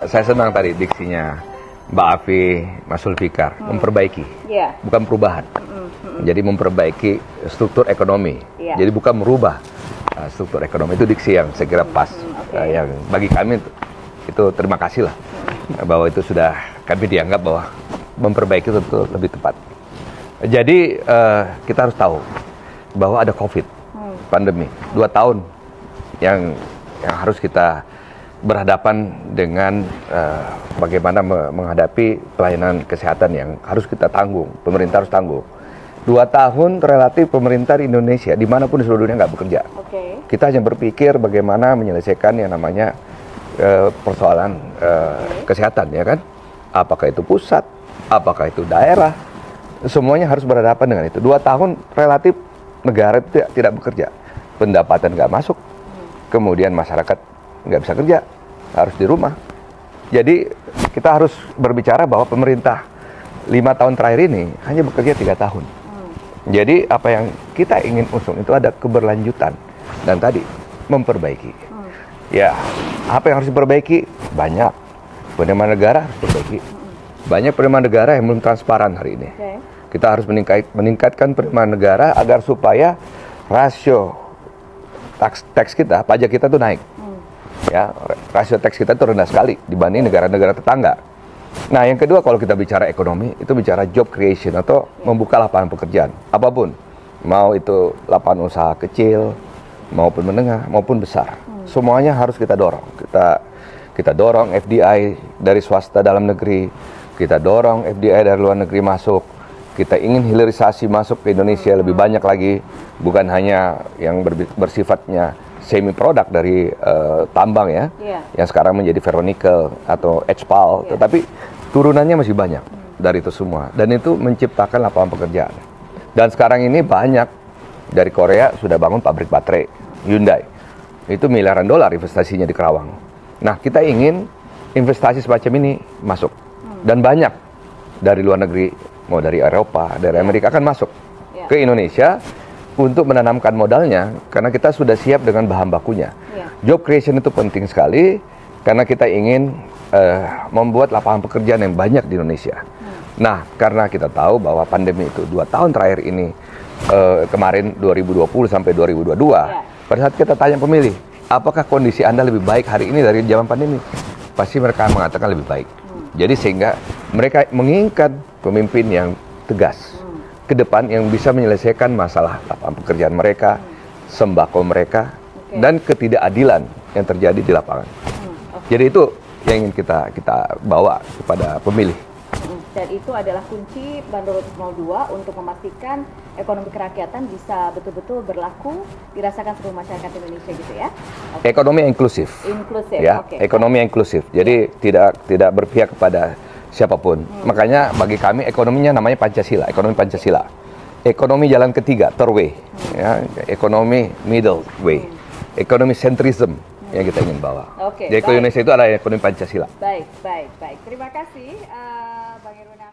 saya senang tadi diksinya Mbak Afi, Mas Zulfikar, memperbaiki, bukan perubahan. Jadi memperbaiki struktur ekonomi. Jadi bukan merubah struktur ekonomi. Itu diksi yang saya kira pas. Yang bagi kami itu terima kasih lah bahwa itu sudah kami dianggap bahwa memperbaiki itu lebih tepat. Jadi kita harus tahu bahwa ada COVID, pandemi, 2 tahun yang harus kita berhadapan dengan bagaimana menghadapi pelayanan kesehatan yang harus kita tanggung, pemerintah harus tanggung. 2 tahun relatif pemerintah di Indonesia, dimanapun di seluruh dunia nggak bekerja. Kita hanya berpikir bagaimana menyelesaikan yang namanya persoalan kesehatan, ya kan? Apakah itu pusat, apakah itu daerah, semuanya harus berhadapan dengan itu. 2 tahun relatif negara itu tidak bekerja, pendapatan nggak masuk, kemudian masyarakat nggak bisa kerja, harus di rumah. Jadi kita harus berbicara bahwa pemerintah 5 tahun terakhir ini hanya bekerja 3 tahun. Jadi apa yang kita ingin usung itu ada keberlanjutan dan tadi memperbaiki. Ya, apa yang harus diperbaiki? Banyak. Penerimaan negara harus diperbaiki. Banyak penerimaan negara yang belum transparan hari ini. Kita harus meningkatkan penerimaan negara agar supaya rasio tax kita, pajak kita tuh naik. Ya, rasio tax kita itu rendah sekali dibanding negara-negara tetangga. Nah, yang kedua kalau kita bicara ekonomi, itu bicara job creation atau membuka lapangan pekerjaan. Apapun, mau itu lapangan usaha kecil, maupun menengah, maupun besar. Semuanya harus kita dorong. Kita dorong FDI dari swasta dalam negeri, kita dorong FDI dari luar negeri masuk. Kita ingin hilirisasi masuk ke Indonesia lebih banyak lagi, bukan hanya yang bersifatnya semi produk dari tambang ya, yang sekarang menjadi ferronikel atau HPAL, tetapi turunannya masih banyak dari itu semua, dan itu menciptakan lapangan pekerjaan. Dan sekarang ini banyak dari Korea sudah bangun pabrik baterai, Hyundai, itu miliaran dolar investasinya di Kerawang. Nah, kita ingin investasi semacam ini masuk, dan banyak dari luar negeri, mau dari Eropa, dari Amerika akan masuk ke Indonesia untuk menanamkan modalnya, karena kita sudah siap dengan bahan bakunya. Job creation itu penting sekali, karena kita ingin membuat lapangan pekerjaan yang banyak di Indonesia. Nah, karena kita tahu bahwa pandemi itu 2 tahun terakhir ini, kemarin 2020 sampai 2022, pada saat kita tanya pemilih, apakah kondisi Anda lebih baik hari ini dari zaman pandemi? Pasti mereka mengatakan lebih baik. Jadi sehingga mereka menginginkan pemimpin yang tegas ke depan yang bisa menyelesaikan masalah lapangan pekerjaan mereka, sembako mereka, dan ketidakadilan yang terjadi di lapangan. Jadi itu yang ingin kita bawa kepada pemilih. Dan itu adalah kunci Bandar 02 untuk memastikan ekonomi kerakyatan bisa betul-betul berlaku, dirasakan seluruh masyarakat Indonesia gitu ya. Ekonomi yang inklusif. Ya, ekonomi yang inklusif. Jadi tidak berpihak kepada siapapun. Makanya bagi kami ekonominya namanya Pancasila, ekonomi Pancasila. Ekonomi jalan ketiga, third way. Ya, ekonomi middle way. Ekonomi sentrism yang kita ingin bawa. Jadi Indonesia itu adalah ekonomi Pancasila. Baik. Terima kasih, Bang Irwan.